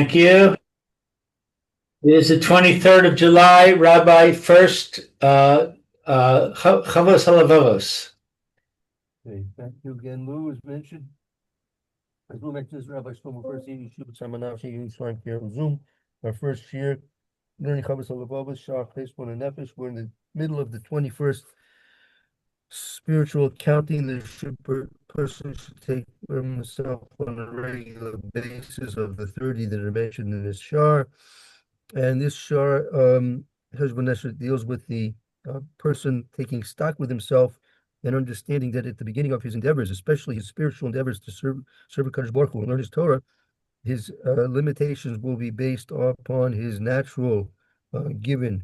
Thank you. It is the 23rd of July, Rabbi Furst, Havos Halavovos. Okay, thank you again. Lou, as mentioned. As Lou mentioned, this is Rabbi Shlomo Furst, Zoom. Our first year learning Havos Halavovos, Heshbon, and Hanefesh. We're in the middle of the 21st spiritual accounting the person should take for himself on a regular basis of the 30 that are mentioned in this shar. And this shar, Heshbon deals with the person taking stock with himself and understanding that at the beginning of his endeavors, especially his spiritual endeavors to serve Kadosh Baruch Hu and learn his Torah, his limitations will be based upon his natural given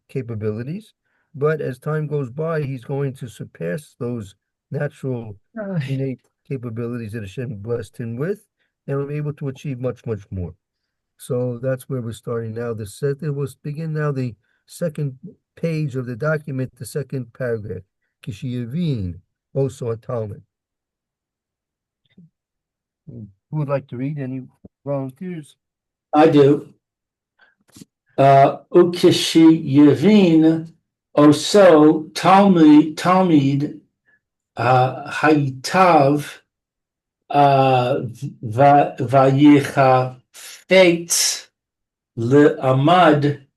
capabilities. But as time goes by, he's going to surpass those natural innate capabilities that Hashem blessed him with, and will be able to achieve much, much more. So that's where we're starting now. We'll begin now the second page of the document, the second paragraph. Kishiyavin, also a Talmud. Who would like to read? Any volunteers? I do. Ukishiyavin, also Talmud, Hayitav, Vayichafetz, Le'amad,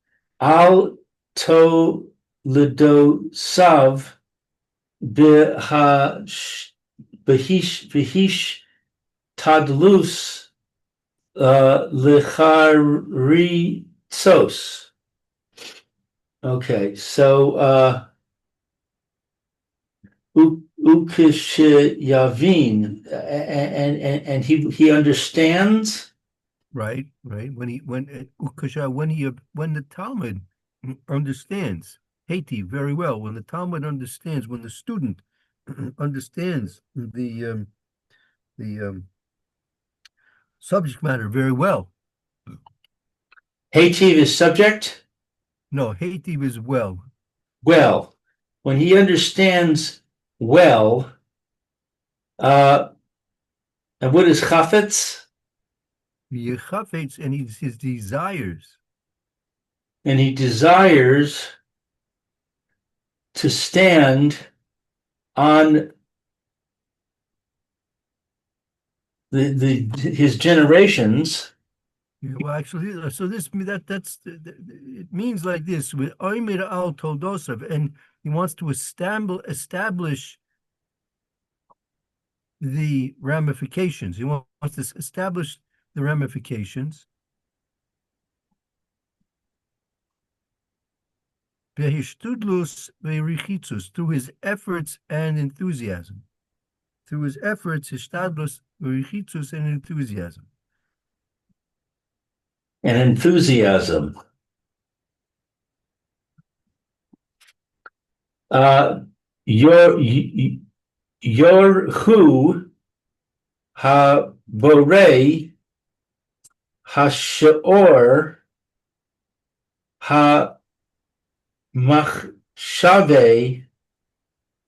Al Toledosav, Behish Tadlus, Lecharitsos. Okay, so Ukishiyavin, and he understands. Right. When the Talmud understands Haiti very well, when the Talmud understands, when the student understands the subject matter very well. Haiti is subject? No, Haiti is well. Well, when he understands well, and what is chafetz? Chafetz, and his desires. And he desires to stand on his generations. Well, actually, so it means like this with Oymir al Toldosav, and he wants to establish the ramifications. He wants to establish the ramifications. Behishtudlus ve'richitzus, through his efforts and enthusiasm. Through his efforts, hishtadlus ve'richitzus, and enthusiasm. And enthusiasm. Your who ha borei ha-sheor ha-machshave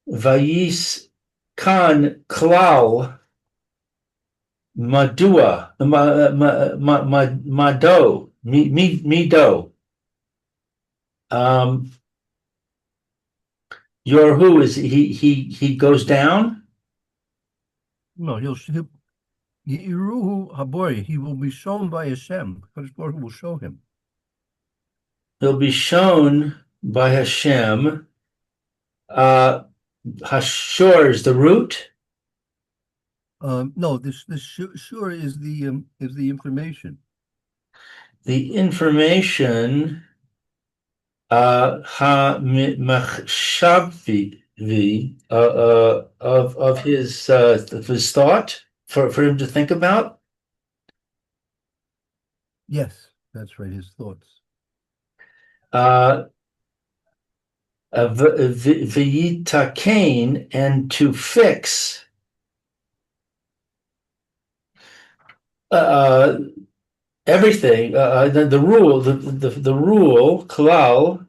vayis kan klal Madua, Mado, Mido. Your who is he goes down? No, Yeruhu Habori, he will be shown by Hashem. Kadosh Baruch Hu will show him. He'll be shown by Hashem. Hashor is the root. No, this sure is the information. The information ha-machshavi of his thought for him to think about. Yes, that's right. His thoughts. V'yitakein, and to fix. Everything, the rule, the rule, klal,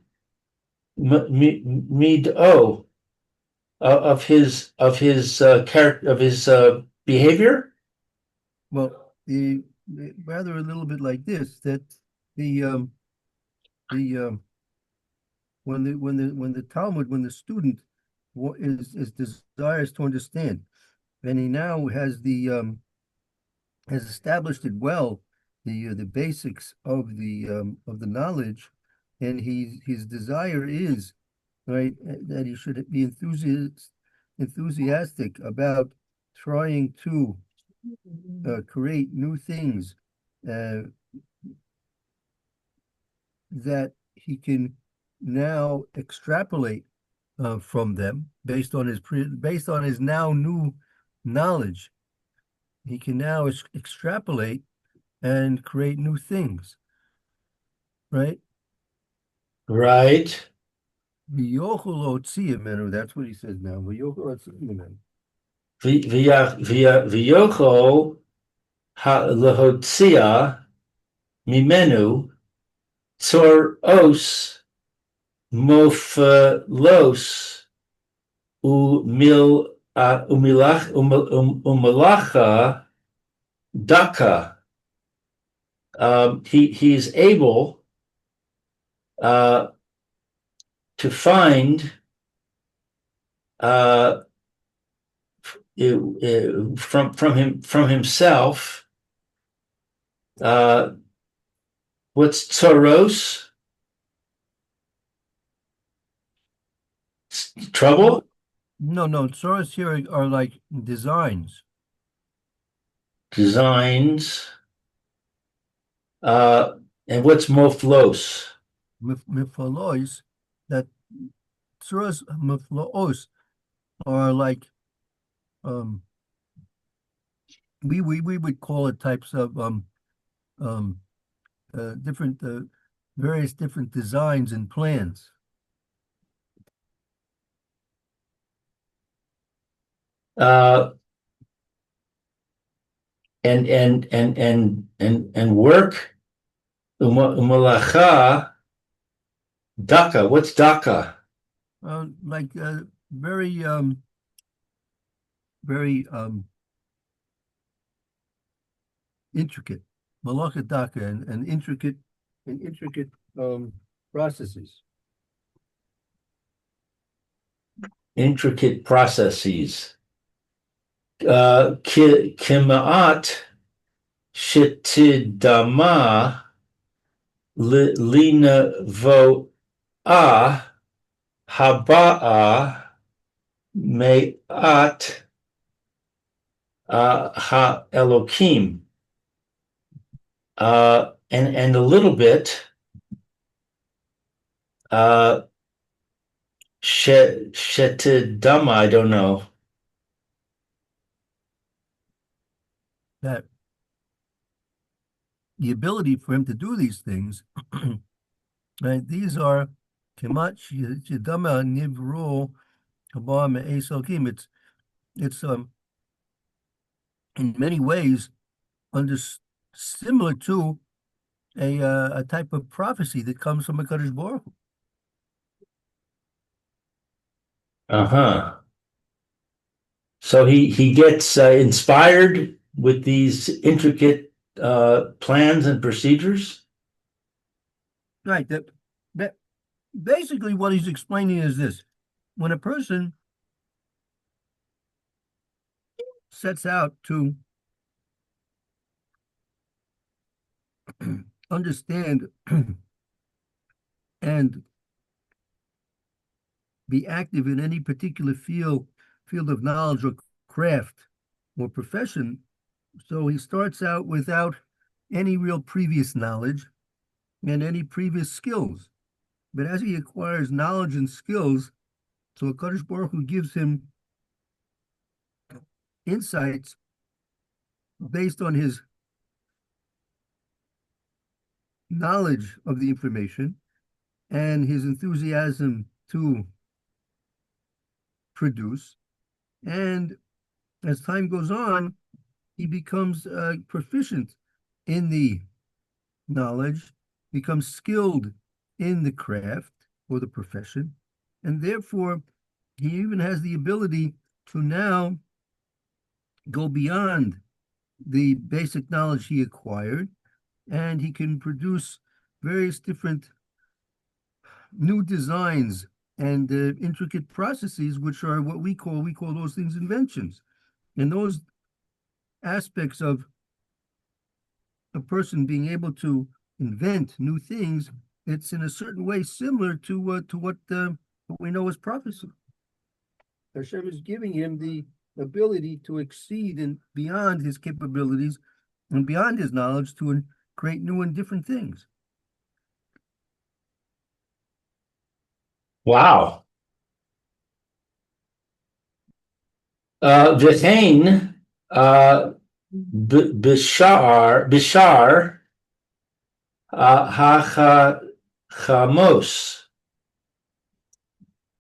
mido, of his character, of his behavior. Well, the rather a little bit like this, that the the when the Talmud, when the student is desires to understand, and he now has established it well, the basics of the knowledge, and his desire is right that he should be enthusiastic about trying to create new things uh, that he can now extrapolate from them based on his now new knowledge. He can now extrapolate and create new things, right? Right. That's what he says now. V'yochol lehotzia mimenu tzor os moflos umelacha daka. He's able uh, to find from himself. What's tzoros? Trouble? No. Source here are like designs. Designs. And what's moflos? Mifalois, that Surah's miflaos are like um we would call it types of um different various different designs and plans. Uh, and work. Umalacha daka. What's daka? Like very very intricate malacha daka and intricate processes. Intricate processes. Kimaat shitidama lina vo'a haba'a me'at ha Elokim. And a little bit shetidama, I don't know. That the ability for him to do these things, right? These are kemat shidama nivro habam esokim. It's in many ways under similar to a type of prophecy that comes from a Kadosh Baruch Hu. Uh-huh. So he gets inspired with these intricate plans and procedures. Right. That basically what he's explaining is this: when a person sets out to understand and be active in any particular field of knowledge or craft or profession, so he starts out without any real previous knowledge and any previous skills. But as he acquires knowledge and skills, so Kadosh Baruch Hu gives him insights based on his knowledge of the information and his enthusiasm to produce. And as time goes on, he becomes proficient in the knowledge, becomes skilled in the craft or the profession, and therefore he even has the ability to now go beyond the basic knowledge he acquired, and he can produce various different new designs and intricate processes, which are what we call those things inventions. And those aspects of a person being able to invent new things, it's in a certain way similar to what we know as prophecy. Hashem is giving him the ability to exceed and beyond his capabilities and beyond his knowledge to create new and different things. Wow. V'chein bishar hachamos.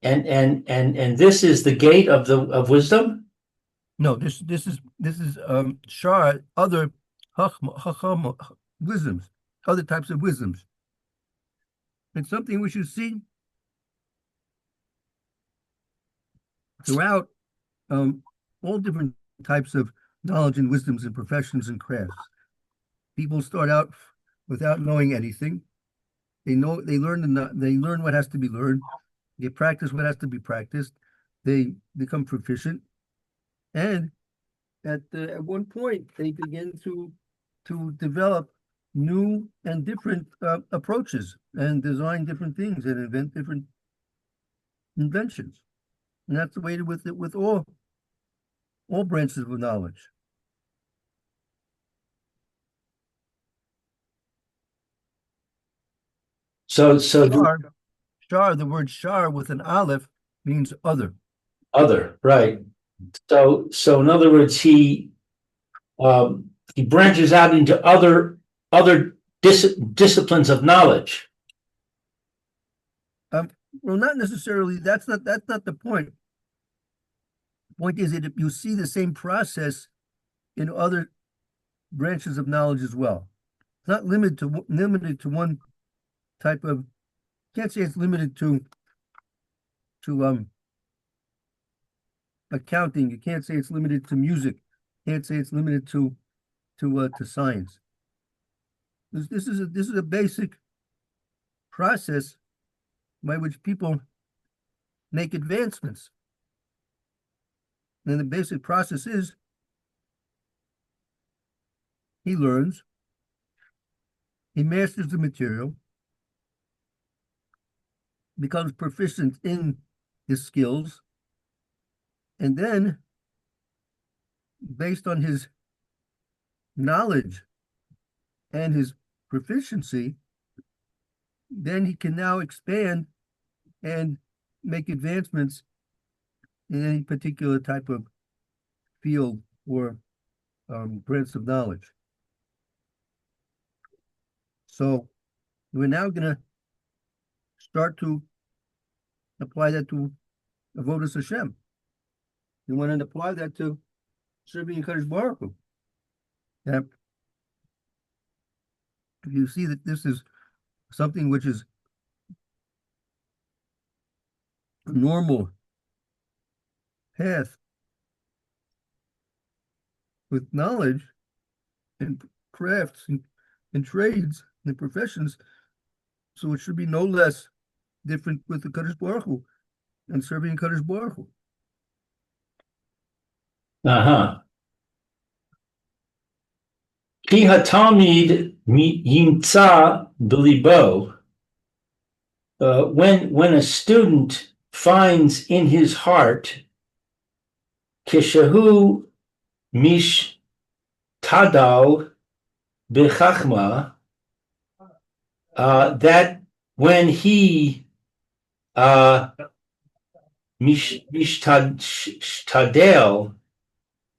And this is the gate of wisdom? No, this is shar, other chacham wisdoms, other types of wisdoms. It's something we should see throughout all different types of knowledge and wisdoms and professions and crafts. People start out without knowing anything. They learn what has to be learned. They practice what has to be practiced. They become proficient, and at one point they begin to develop new and different approaches and design different things and invent different inventions. And that's the way with all branches of knowledge. So Shar, the word shar with an aleph means other. Other, right. So in other words, he branches out into other disciplines of knowledge. Well, not necessarily. That's not the point. The point is that you see the same process in other branches of knowledge as well. It's not limited to one type of. Can't say it's limited to accounting. You can't say it's limited to music. You can't say it's limited to science. This is a basic process by which people make advancements. And the basic process is he learns, he masters the material, becomes proficient in his skills, and then, based on his knowledge and his proficiency, then he can now expand and make advancements in any particular type of field or branch of knowledge. So we're now going to start to apply that to Avodas Hashem. You want to apply that to serving Kadosh Baruch Hu. If you see that this is something which is a normal path with knowledge and crafts and trades and professions, so it should be no less different with the Kadosh Baruch Hu and serving Kadosh Baruch Hu. Ki hatalmid yimtza b'libo. When a student finds in his heart kishahu mish tadal b'chachma, that when he mishtadel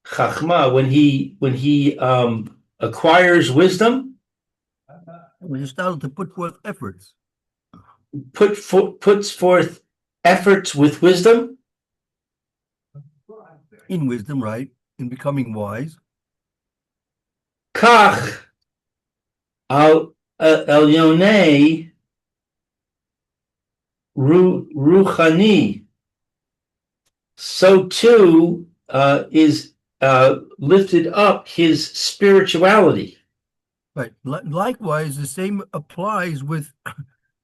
chachma, when he acquires wisdom, when you start to put forth efforts, puts forth efforts with wisdom, in wisdom, right, in becoming wise. Kach al Elyonei Ruchani. So too is lifted up his spirituality. Right. Likewise, the same applies with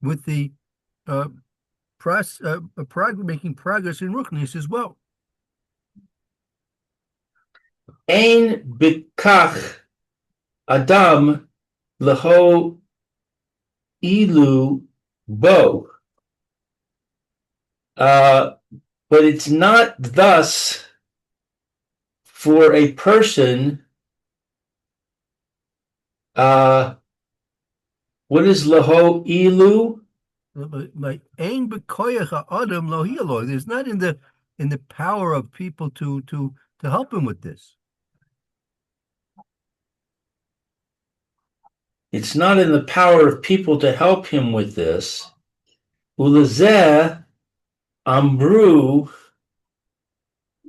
the making progress in Ruchnis as well. Ein bikach adam leho ilu bo. But it's not thus for a person. What is leho ilu? Like ein b'koyach adam lo hielo. There's not in the power of people to help him with this. It's not in the power of people to help him with this. Ulazeh amru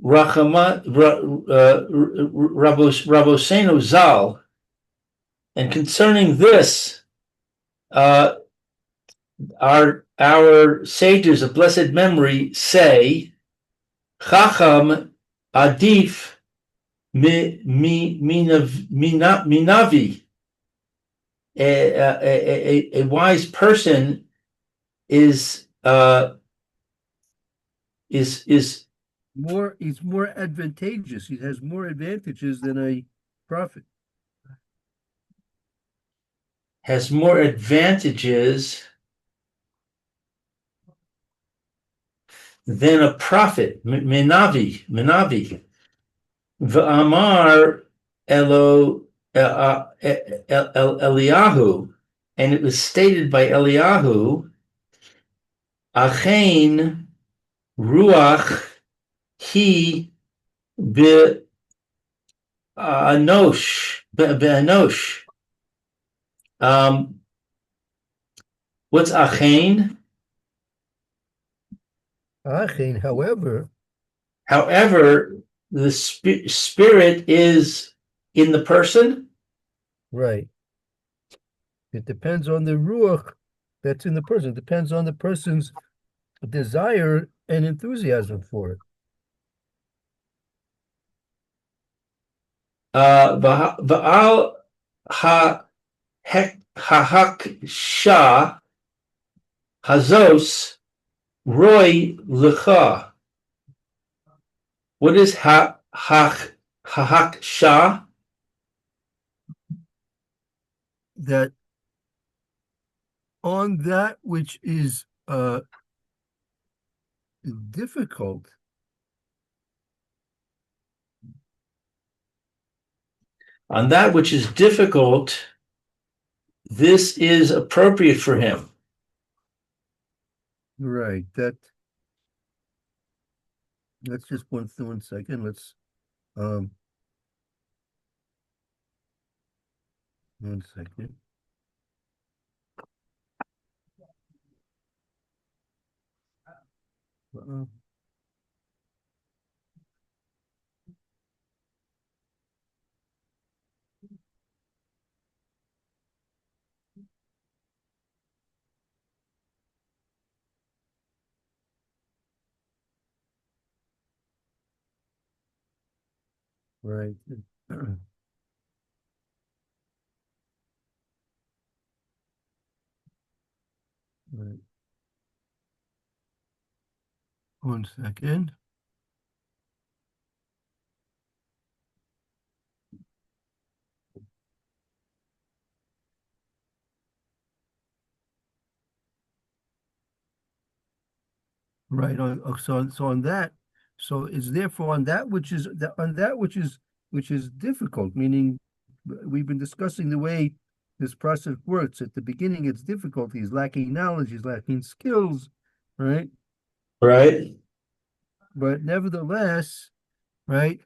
Rabosenu Zal. And concerning this, our sages of blessed memory say, Chacham adif minavi. A wise person is more advantageous. He has more advantages than a prophet. Has more advantages than a prophet. Minavi. V'amar Eliyahu, and it was stated by Eliyahu, Achein ruach he be'anosh. What's achein? Achein, however, the spirit is in the person. Right. It depends on the ruach that's in the person. It depends on the person's desire and enthusiasm for it. Va'al hahaksha hazos roy lecha. What is hahaksha? That on that which is difficult, on that which is difficult, this is appropriate for him. Right. Let's just one second. Let's one second. Right. Right. One second. Right. So on that, so it's therefore on that which is difficult, meaning we've been discussing the way this process works. At the beginning, it's difficult. He's lacking knowledge, he's lacking skills, right? Right. But nevertheless, right,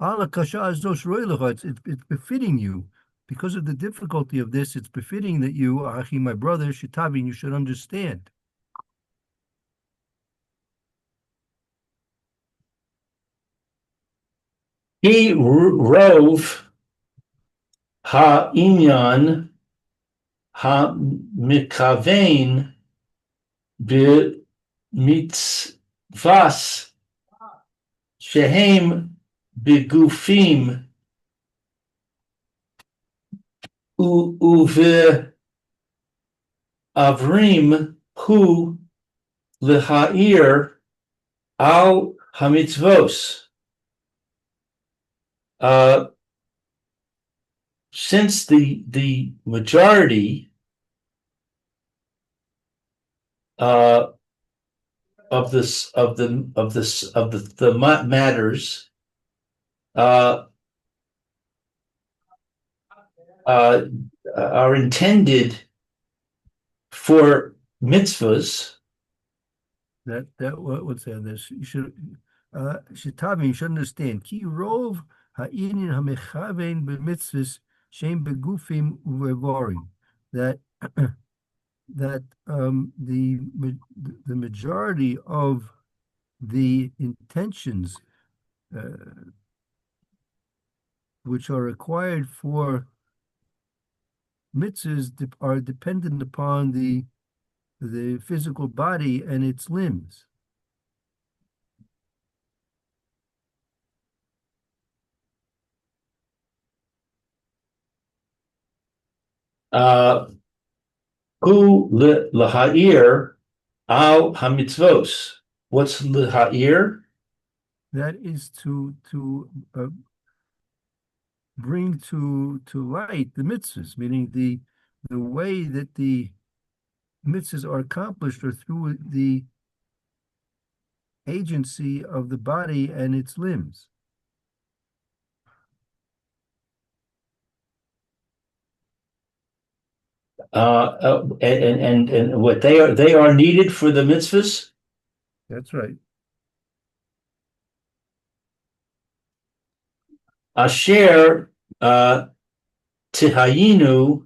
it's befitting you. Because of the difficulty of this, it's befitting that you, Achi, my brother, Shitavin, you should understand. He rove ha'inyan ha'mikavein b'mitzvas shehem bigufim uve avrim hu lehair al hamitzvos. Since the majority of the matters are intended for mitzvahs. What's that? This you Shitavi, you should understand. Ki rov ha'inin hamechavein b'mitzvahs shem begufim uvevorim. That the majority of the intentions which are required for mitzvahs are dependent upon the physical body and its limbs. Hu lehair al hamitzvos. What's lehair? That is to bring to light the mitzvahs, meaning the way that the mitzvahs are accomplished are through the agency of the body and its limbs. And what they are needed for the mitzvahs. That's right. Asher tihayinu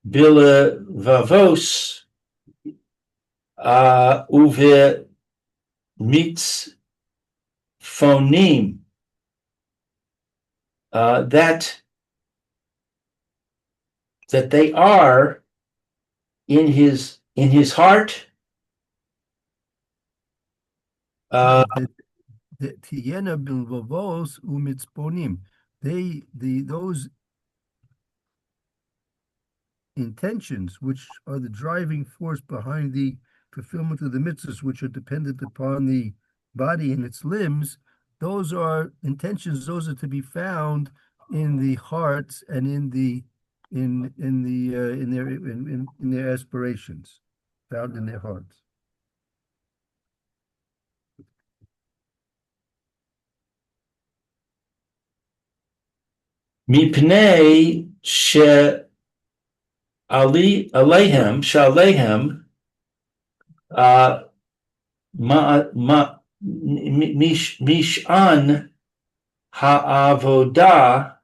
bilevavos uve mitzphonim. That they are in his heart. Tiyena bilvavos umitzponim. Those intentions, which are the driving force behind the fulfillment of the mitzvahs, which are dependent upon the body and its limbs, those are intentions. Those are to be found in the hearts and in their aspirations, found in their hearts. Mipnei she alehem mishan ha'avodah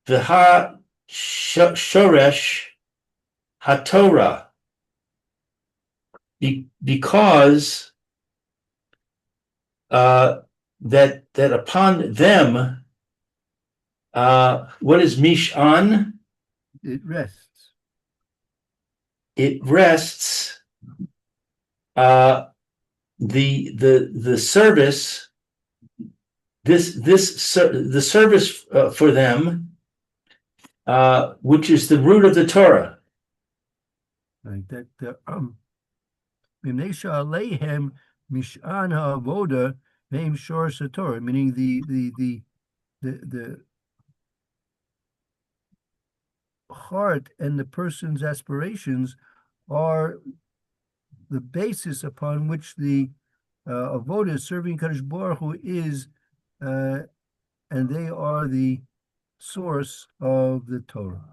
v'ha shoresh haTorah, because that upon them, what is mishan? It rests. It rests. The service. The service for them, which is the root of the Torah. Right. That Mimnesha Alehem Mish'an Ha'avoda Ve'im Shor Satorah, meaning the heart and the person's aspirations are the basis upon which the avoda, serving Kadosh Baruch Hu, is, and they are the source of the Torah.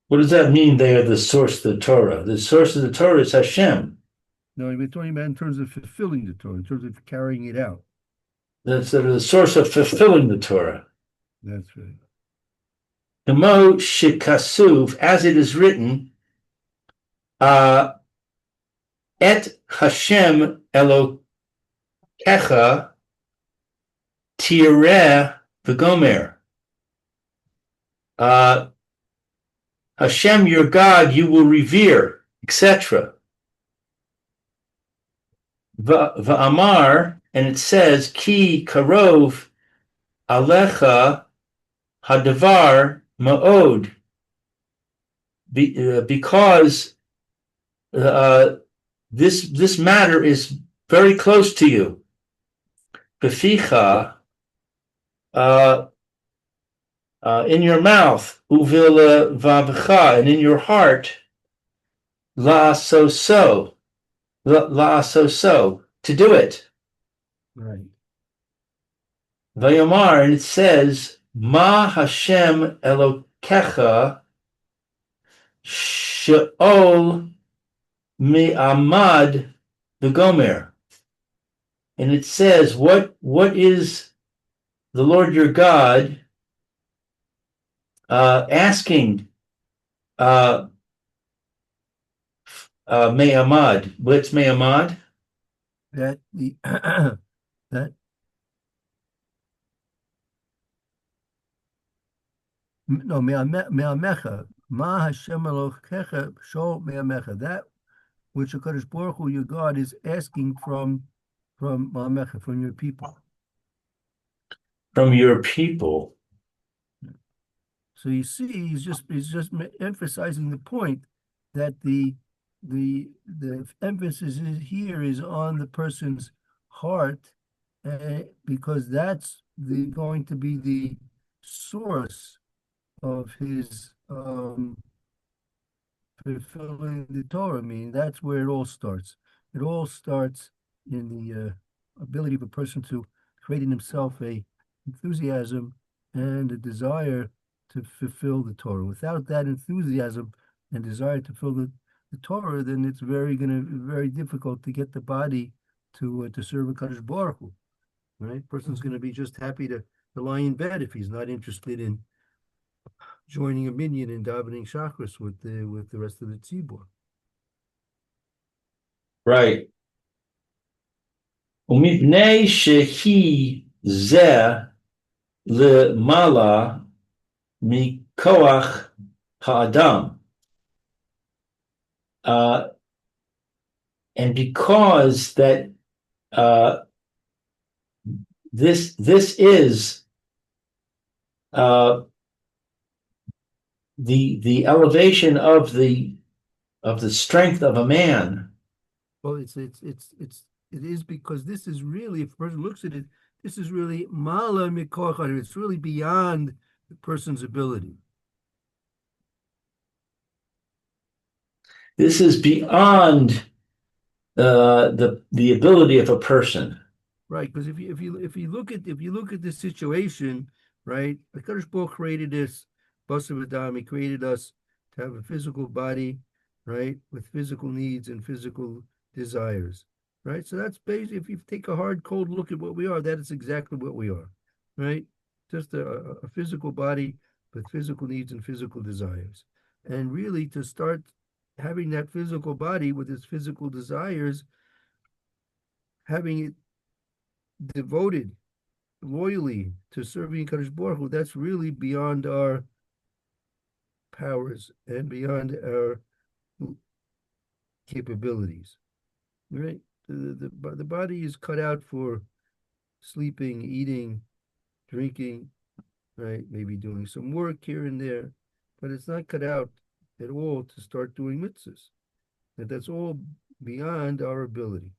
What does that mean? They are the source of the Torah. The source of the Torah is Hashem. No, we're talking about in terms of fulfilling the Torah, in terms of carrying it out. That's the source of fulfilling the Torah. That's right. Kemo shekasuv, as it is written, et Hashem Elokecha tireh v'gomer. Hashem, your God, you will revere, etc. Va'amar, and it says, Ki karov alecha hadavar ma'od, because uh, this matter is very close to you. Beficha, uh, in your mouth, uvila vavcha, and in your heart, la so so, to do it. Right. Vayomar, and it says, Ma Hashem Elokecha Sheol Mi'amad V'Gomer. And it says, what is the Lord your God asking Me'amad? What's Me'amad? That the that no me'amecha ma Hashem Elokecha shol me'amecha, that which HaKadosh Baruch Hu, your God, is asking from ma'amecha, from your people. From your people. So you see, he's just emphasizing the point that the emphasis here is on the person's heart, because that's going to be the source of his fulfilling the Torah. I mean, that's where it all starts. It all starts in the ability of a person to create in himself a enthusiasm and a desire to fulfill the Torah. Without that enthusiasm and desire to fulfill the Torah, then it's very difficult to get the body to serve a Kadosh Baruch Hu. Right? Person's going to be just happy to lie in bed if he's not interested in joining a minyan and davening chakras with the rest of the tzibur. Right. ומפני שהיא זה למעלה מכוח האדם. And because that this is the elevation of the strength of a man. Well, it is because this is really, if a person looks at it, this is really mala mikochar. It's really beyond the person's ability. This is beyond the ability of a person. Right, because if you look at this situation, right, the Kadosh Baruch created this Basav Adam. He created us to have a physical body, right, with physical needs and physical desires, right. So that's basically, if you take a hard, cold look at what we are, that is exactly what we are, right. Just a physical body with physical needs and physical desires, and really to start having that physical body with its physical desires, having it devoted loyally to serving Kadosh Baruch Hu, that's really beyond our powers and beyond our capabilities, right? The body is cut out for sleeping, eating, drinking, right? Maybe doing some work here and there, but it's not cut out at all to start doing mitzvahs. That's all beyond our ability.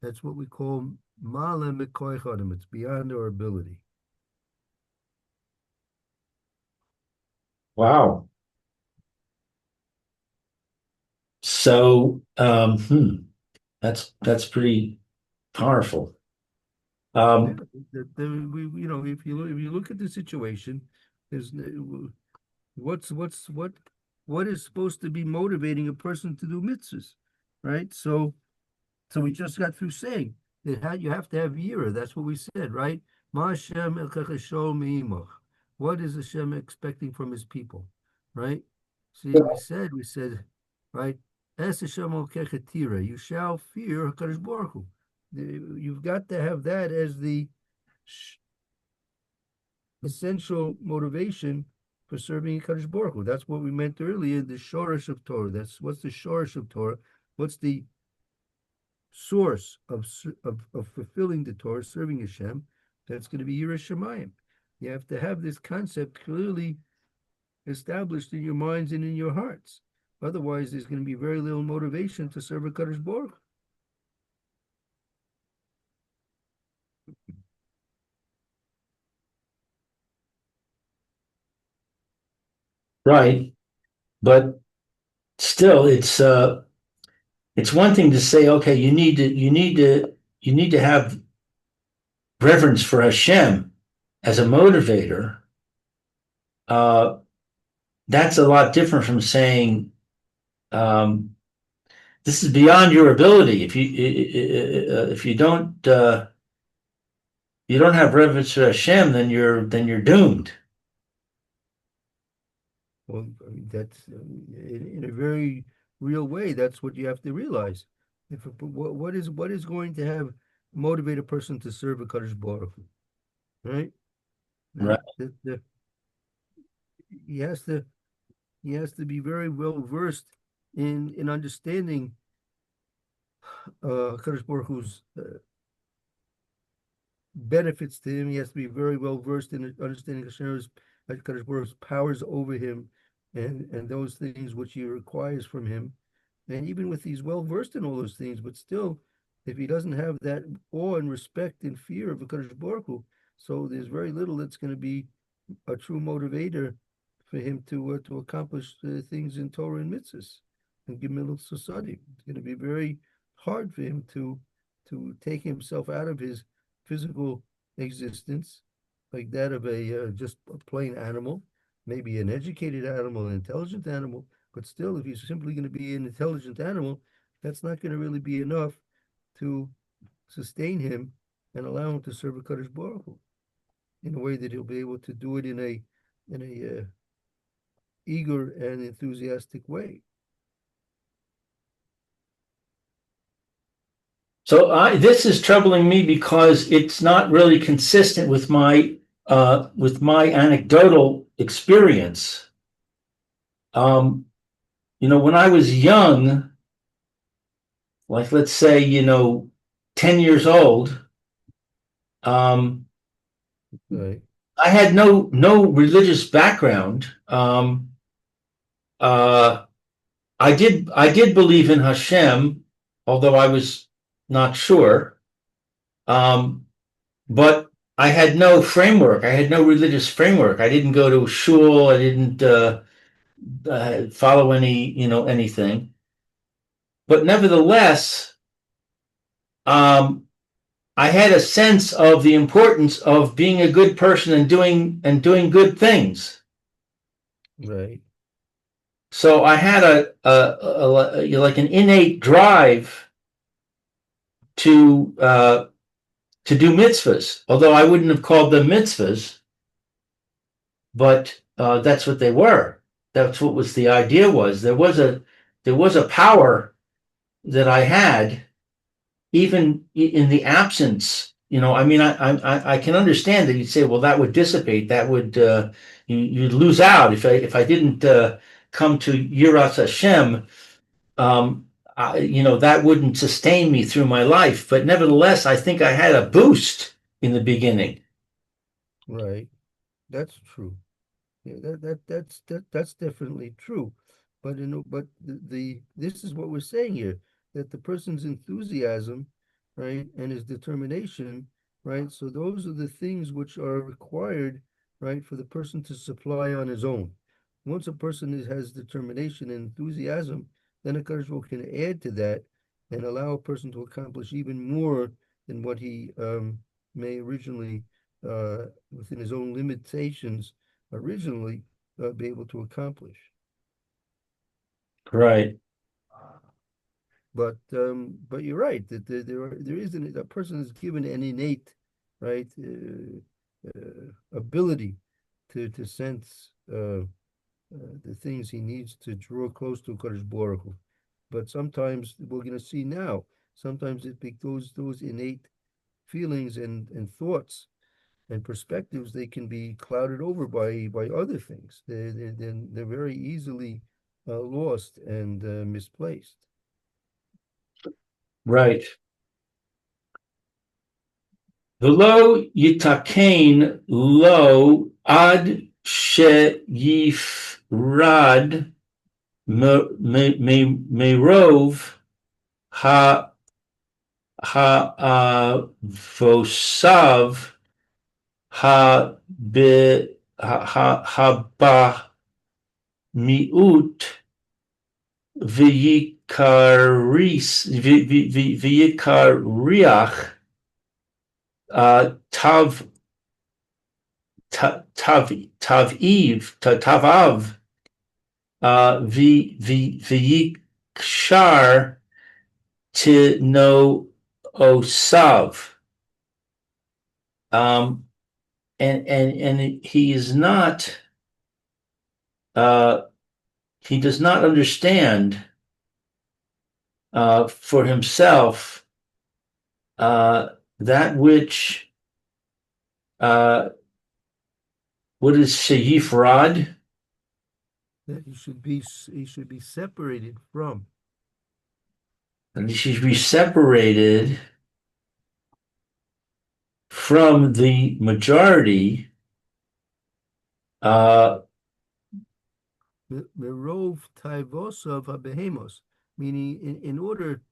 That's what we call mala mikoich adam. It's beyond our ability. Wow. So that's pretty powerful. Yeah, if you look at the situation, there's what is supposed to be motivating a person to do mitzvahs, right? So we just got through saying that you have to have yira. That's what we said, right? Ma Hashem elkecha shol me'imach. What is Hashem expecting from his people, right? See, we said, right? Es Hashem elkecha tira. You shall fear HaKadosh Baruch Hu. You've got to have that as the essential motivation for serving Kadosh Baruch Hu. That's what we meant earlier, the shorish of Torah. What's the shorish of Torah? What's the source of fulfilling the Torah, serving Hashem, that's going to be Yiras Shamayim. You have to have this concept clearly established in your minds and in your hearts. Otherwise, there's going to be very little motivation to serve a Kadosh Baruch. Right. But still, it's one thing to say, okay, you need to have reverence for Hashem as a motivator. That's a lot different from saying this is beyond your ability. If you don't have reverence for Hashem, then you're doomed. Well, I mean, that's in a very real way. That's what you have to realize. If what is going to have motivate a person to serve a Kadosh Baruch Hu, right? Right. He has to be very well versed in understanding Kadosh Baruch Hu's benefits to him. He has to be very well versed in understanding Hashem's Kadosh Baruch's powers over him, and those things which he requires from him. And even with he's well versed in all those things, but still, if he doesn't have that awe and respect and fear of the Kadosh Baruch Hu, so there's very little that's going to be a true motivator for him to accomplish things in Torah and mitzvahs and Gimel Society. It's going to be very hard for him to take himself out of his physical existence, like that of a just a plain animal, maybe an educated animal, an intelligent animal, but still, if he's simply going to be an intelligent animal, that's not going to really be enough to sustain him and allow him to serve a Kadosh Baruch Hu in a way that he'll be able to do it in a eager and enthusiastic way. So this is troubling me because it's not really consistent with my anecdotal experience. When I was young, like let's say 10 years old, Right. I had no religious background. I did believe in Hashem, although I was not sure. But I had no framework. I had no religious framework. I didn't go to shul. I didn't follow anything. But nevertheless, I had a sense of the importance of being a good person and doing good things. Right. So I had like an innate drive to do mitzvahs, although I wouldn't have called them mitzvahs, but that's what they were. That's what was the idea was. There was a power that I had, even in the absence. I mean, I can understand that you'd say, well, that would dissipate. That would you'd lose out if I didn't come to Yiras Hashem. That wouldn't sustain me through my life. But nevertheless, I think I had a boost in the beginning. Right. That's true. Yeah, that's definitely true. But this is what we're saying here, that the person's enthusiasm, right, and his determination, right? So those are the things which are required, right, for the person to supply on his own. Once a person has determination and enthusiasm, then a Kadosh Baruch can add to that and allow a person to accomplish even more than what he may originally, within his own limitations, originally be able to accomplish. Right. But you're right that there isn't a person is given an innate, right, ability to sense the things he needs to draw close to Kadosh Baruch Hu. But sometimes we're going to see now. Sometimes those innate feelings and thoughts and perspectives, they can be clouded over by other things. They're very easily lost and misplaced. Right. V'lo yitakein lo ad sheyifrad merov ha vosav ha be ha ba miut v'yikariach tav tavav v'yikshar to know osav. And he is not he does not understand for himself that which what is Sheyif Rad? That he should be separated from. And he should be separated from the majority. Merov taivosov habehemos, meaning in order,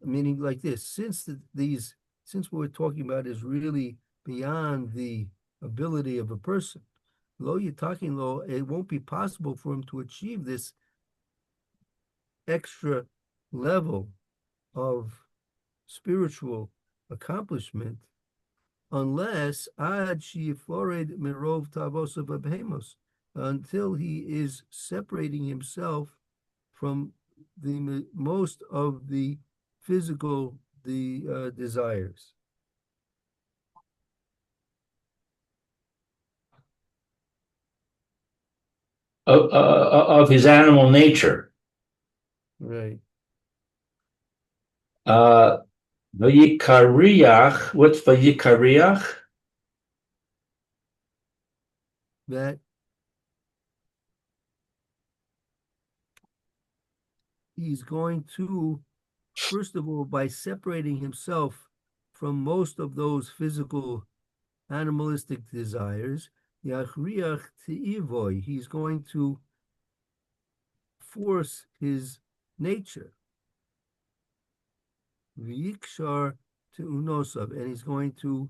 meaning like this, since since what we're talking about is really beyond the ability of a person, lo talking lo, it won't be possible for him to achieve this extra level of spiritual accomplishment unless ad shifored merov tavosav abhemos, until he is separating himself from the most of the physical desires. Of his animal nature. Right. Vayikariach, what's Vayikariach? That he's going to, first of all, by separating himself from most of those physical animalistic desires, Yachriach Te'ivoy, he's going to force his nature. V'yikshar to unosav, and he's going to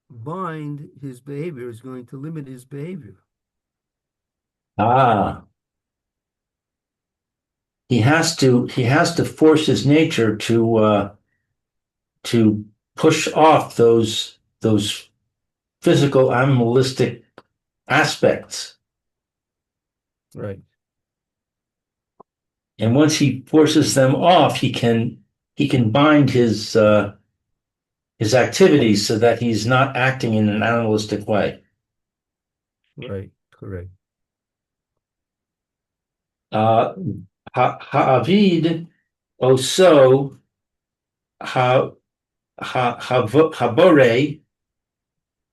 bind his behavior, he's going to limit his behavior. He has to force his nature to push off those physical animalistic aspects. Right. And once he forces them off, he can bind his activities so that he's not acting in an animalistic way. Right. Correct. Ha'avid oso habore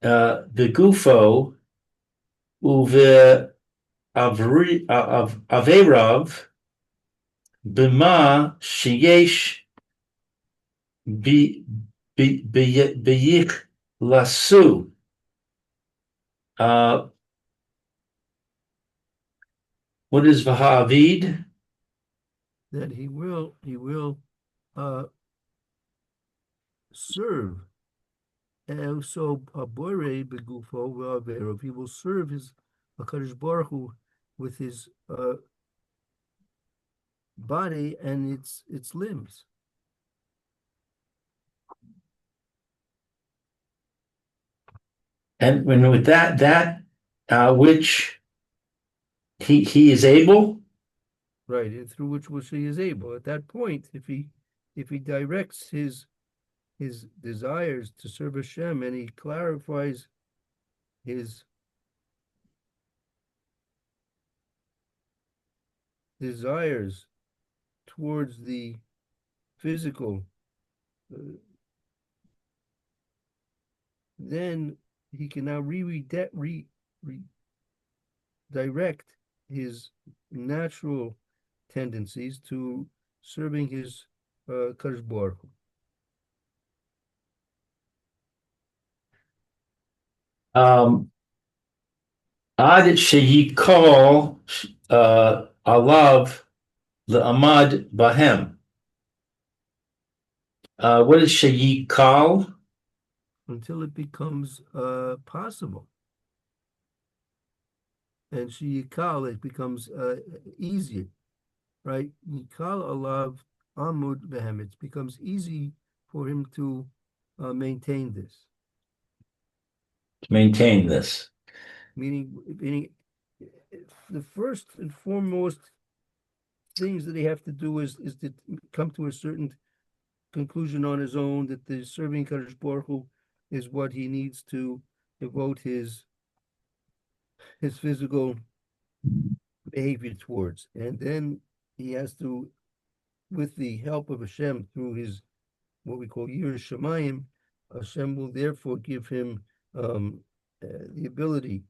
begufo uve averav bima sheyesh beyich lasu. What is Vahavid? That he will serve. And so Abore Begufo V'Averov, he will serve his HaKadosh Baruch Hu with his body and its limbs. And when with that which he is able, Right, and through which he is able. At that point, if he directs his desires to serve Hashem and he clarifies his desires towards the physical, then he can now redirect his natural tendencies to serving his Kadosh Baruch Hu. Ad sheyikol alav le'amad bahem. What is sheyikal? Until it becomes possible. And sheyikal, it becomes easier, right? Yikal alav amud behem. It becomes easy for him to maintain this. To maintain this. Meaning, the first and foremost things that he have to do is to come to a certain conclusion on his own that the serving Kadosh Baruch Hu is what he needs to devote his physical behavior towards, and then he has to, with the help of Hashem through his what we call Yirah Shamayim, Hashem will therefore give him the ability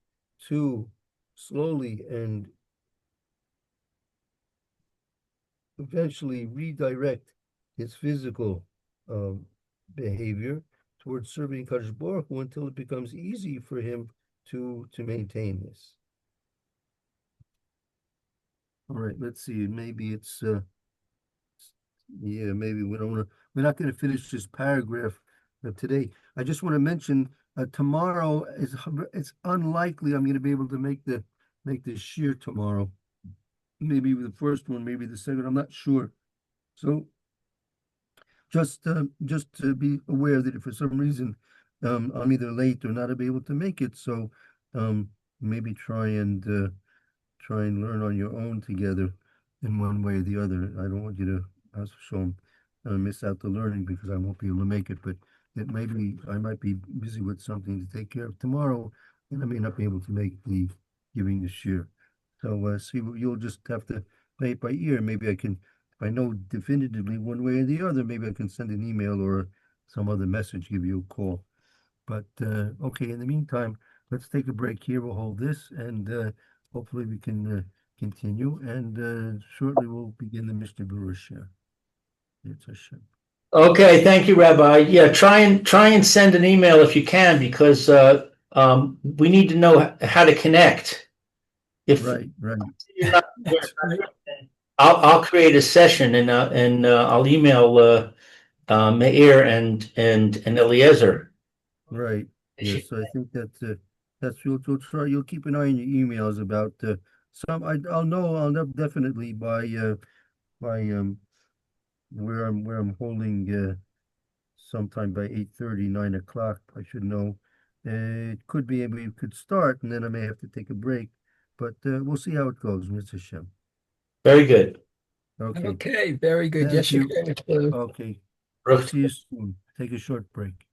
to slowly and eventually redirect his physical behavior towards serving Kadosh Baruch Hu until it becomes easy for him to maintain this. All right, let's see. Maybe it's yeah, maybe we're not going to finish this paragraph today. I just want to mention tomorrow it's unlikely I'm going to be able to make the shear tomorrow. Maybe the first one, maybe the second. I'm not sure. So just to be aware that if for some reason I'm either late or not able to make it, so maybe try and learn on your own together in one way or the other. I don't want you to miss out the learning because I won't be able to make it, but it maybe I might be busy with something to take care of tomorrow, and I may not be able to make the giving the share. So see, you'll just have to play it by ear. Maybe I can, if I know definitively one way or the other, maybe I can send an email or some other message, give you a call. But okay, in the meantime, let's take a break here. We'll hold this, and hopefully we can continue. And shortly we'll begin the Mishnah Berurah. It's Hashem. Okay, thank you, Rabbi. Yeah, try and send an email if you can, because we need to know how to connect. If Right. you're not, I'll create a session and I'll email Meir and Eliezer. Right. Yeah. So I think that's you'll try. You'll keep an eye on your emails about some. I'll know. I'll know definitely by where I'm holding sometime by 8:30, 9 o'clock. I should know. It could be we could start, and then I may have to take a break, but we'll see how it goes, Mr. Hashem. Very good. Okay. Okay, very good. Thank Yes, you you. can. Okay. See you soon. Take a short break.